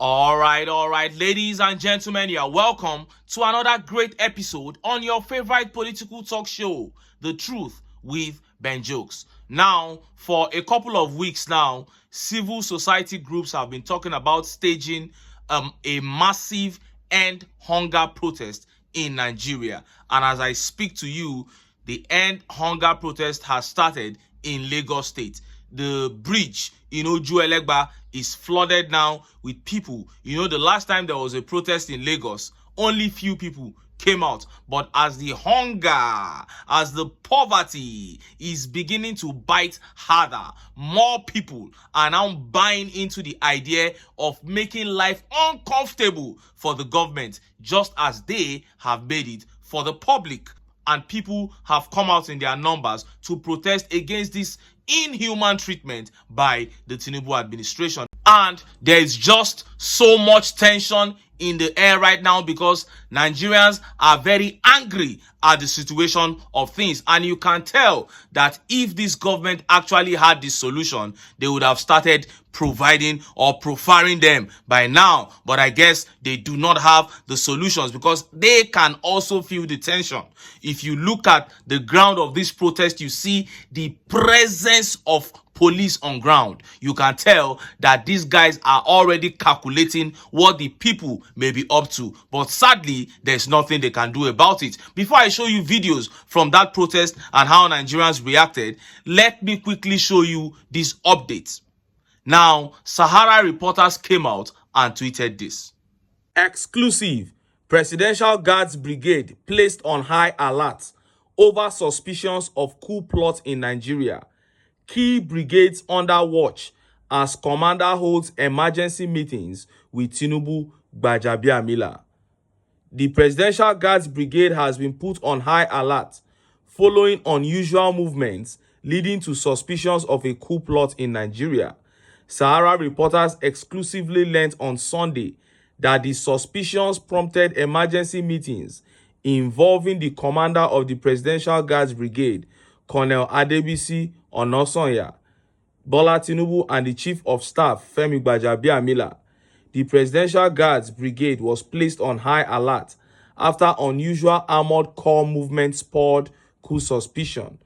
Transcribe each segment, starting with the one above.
All right, ladies and gentlemen, you are welcome to another great episode on your favorite political talk show, The Truth with Ben Jokes. Now, for a couple of weeks now, civil society groups have been talking about staging a massive end hunger protest in Nigeria. And as I speak to you, the end hunger protest has started in Lagos State. The bridge, Juelegba, is flooded now with people. The last time there was a protest in Lagos, only few people came out. But as the hunger, as the poverty is beginning to bite harder, more people are now buying into the idea of making life uncomfortable for the government, just as they have made it for the public. And people have come out in their numbers to protest against this inhuman treatment by the TINUBU administration. And there is just so much tension in the air right now because Nigerians are very angry at the situation of things. And you can tell that if this government actually had this solution, they would have started providing or profiling them by now. But I guess they do not have the solutions because they can also feel the tension. If you look at the ground of this protest, you see the presence of police on ground. You can tell that these guys are already calculating what the people may be up to. But sadly, there's nothing they can do about it. Before I show you videos from that protest and how Nigerians reacted, let me quickly show you these updates. Now, Sahara reporters came out and tweeted this. Exclusive. Presidential Guards Brigade placed on high alert over suspicions of coup plot in Nigeria. Key brigades under watch as commander holds emergency meetings with TINUBU Gbajabiamila. The Presidential Guards Brigade has been put on high alert following unusual movements leading to suspicions of a coup plot in Nigeria. Sahara reporters exclusively learned on Sunday that the suspicions prompted emergency meetings involving the commander of the Presidential Guards Brigade, Colonel Adebisi Onosanya, Bola Tinubu, and the Chief of Staff, Femi Gbajabiamila. The Presidential Guards Brigade was placed on high alert after unusual armored corps movement spurred coup suspicion.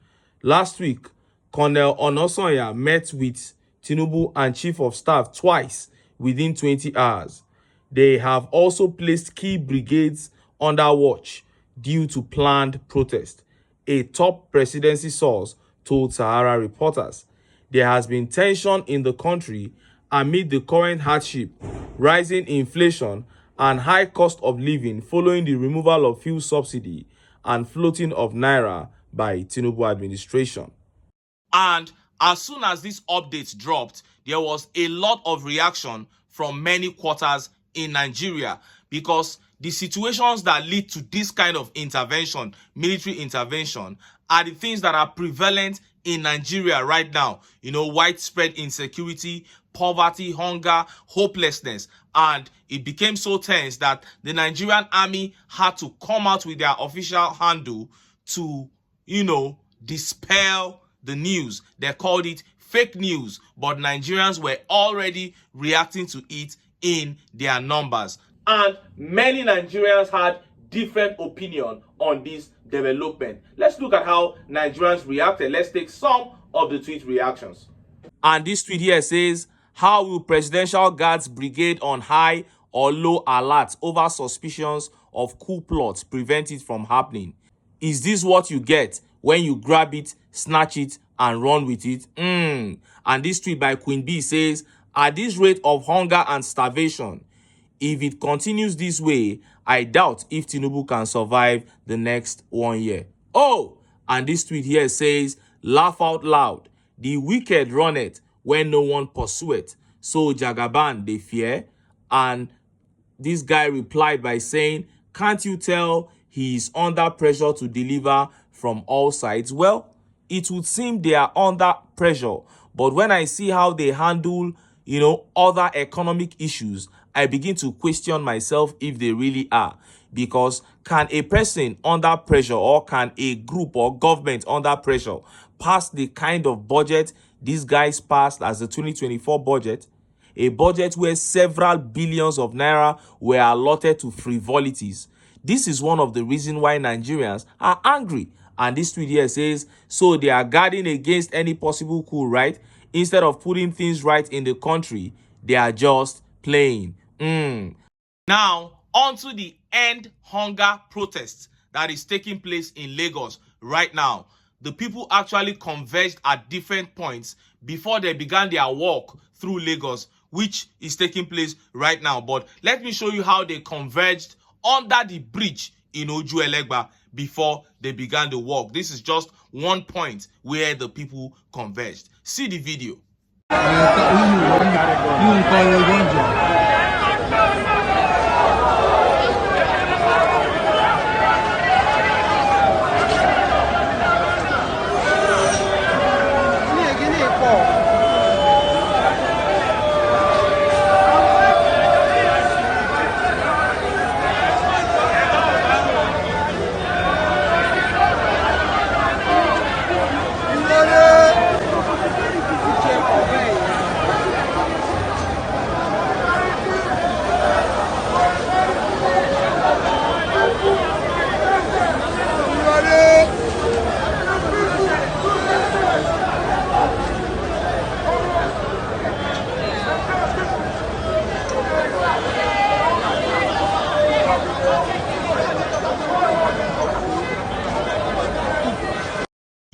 Last week, Colonel Onosanya met with Tinubu and Chief of Staff twice within 20 hours. They have also placed key brigades under watch due to planned protest, a top presidency source told Sahara reporters. There has been tension in the country amid the current hardship, rising inflation, and high cost of living following the removal of fuel subsidy and floating of naira by TINUBU administration. And as soon as this update dropped, there was a lot of reaction from many quarters in Nigeria because the situations that lead to this kind of intervention, military intervention, are the things that are prevalent in Nigeria right now. Widespread insecurity, poverty, hunger, hopelessness. And it became so tense that the Nigerian army had to come out with their official handle to, dispel the news. They called it fake news, but Nigerians were already reacting to it in their numbers. And many Nigerians had different opinion on this development. Let's look at how Nigerians reacted. Let's take some of the tweet reactions. And this tweet here says, how will Presidential Guards Brigade on high or low alert over suspicions of coup plots prevent it from happening? Is this what you get when you grab it, snatch it, and run with it? And this tweet by Queen B says, at this rate of hunger and starvation, if it continues this way, I doubt if TINUBU can survive the next 1 year. Oh, and this tweet here says, laugh out loud. The wicked run it when no one pursueth. So Jagaban they fear. And this guy replied by saying, can't you tell he is under pressure to deliver from all sides? Well, it would seem they are under pressure. But when I see how they handle, other economic issues, I begin to question myself if they really are. Because can a person under pressure, or can a group or government under pressure pass the kind of budget these guys passed as the 2024 budget? a budget where several billions of naira were allotted to frivolities. This is one of the reasons why Nigerians are angry. And this tweet here says, so they are guarding against any possible coup, right? Instead of putting things right in the country, they are just playing. Now, on to the end hunger protest that is taking place in Lagos right now. The people actually converged at different points before they began their walk through Lagos, which is taking place right now. But let me show you how they converged under the bridge in Ojuelegba before they began the walk. This is just one point where the people converged. See the video.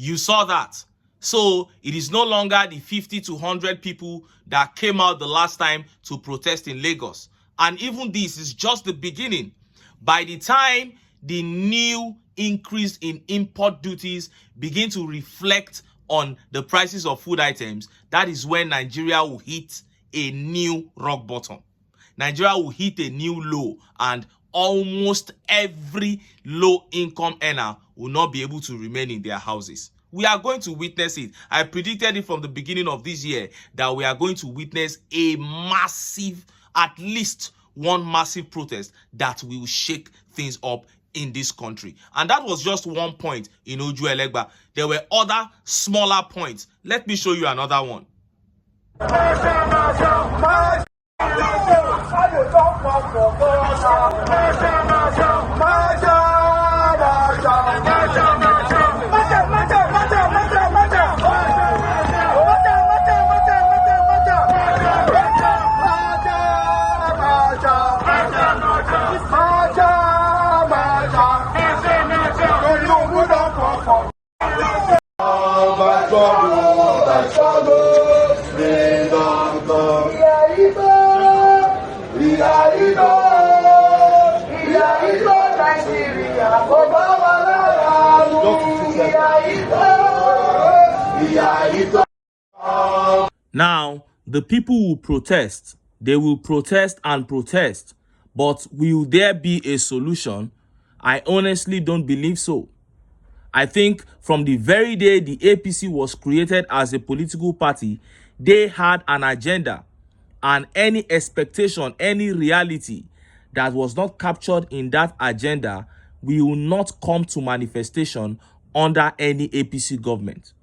You saw that. So it is no longer the 50 to 100 people that came out the last time to protest in Lagos. And even this is just the beginning. By the time the new increase in import duties begin to reflect on the prices of food items, that is when Nigeria will hit a new rock bottom. Nigeria will hit a new low, and almost every low-income earner will not be able to remain in their houses. We are going to witness it. I predicted it from the beginning of this year that we are going to witness a massive, at least one massive protest that will shake things up in this country. And that was just one point in Ojuelegba. There were other smaller points. Let me show you another one. Now, the people will protest. They will protest and protest. But will there be a solution? I honestly don't believe so. I think from the very day the APC was created as a political party, they had an agenda, and any expectation, any reality that was not captured in that agenda will not come to manifestation under any APC government.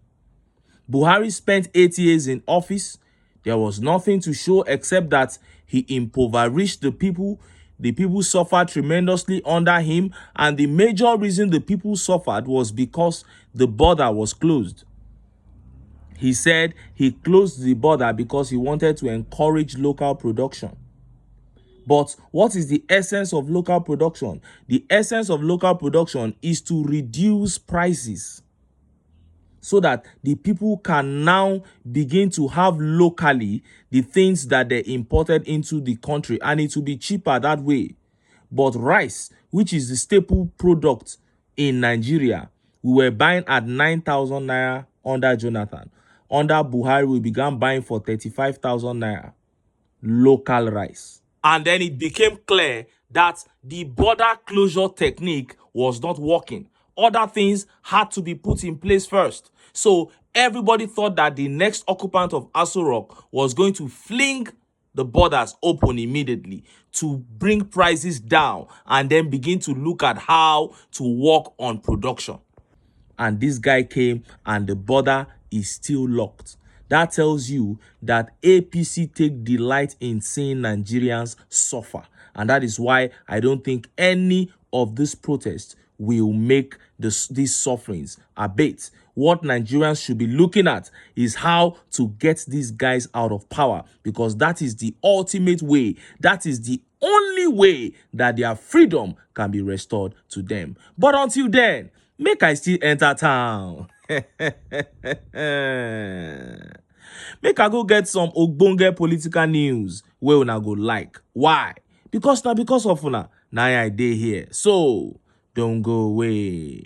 Buhari spent 8 years in office. There was nothing to show except that he impoverished the people. The people suffered tremendously under him, and the major reason the people suffered was because the border was closed. He said he closed the border because he wanted to encourage local production. But what is the essence of local production? The essence of local production is to reduce prices so that the people can now begin to have locally the things that they imported into the country, and it will be cheaper that way. But rice, which is the staple product in Nigeria, we were buying at 9,000 naira under Jonathan. Under Buhari, we began buying for 35,000 naira local rice. And then it became clear that the border closure technique was not working. Other things had to be put in place first. So everybody thought that the next occupant of Aso Rock was going to fling the borders open immediately to bring prices down and then begin to look at how to work on production. And this guy came and the border is still locked. That tells you that APC take delight in seeing Nigerians suffer. And that is why I don't think any of this protest will make these sufferings abate. What Nigerians should be looking at is how to get these guys out of power, because that is the ultimate way. That is the only way that their freedom can be restored to them. But until then, make I still enter town. Make I go get some ogbonge political news wey una go like. Why? Because of una na I dey here. So don't go away.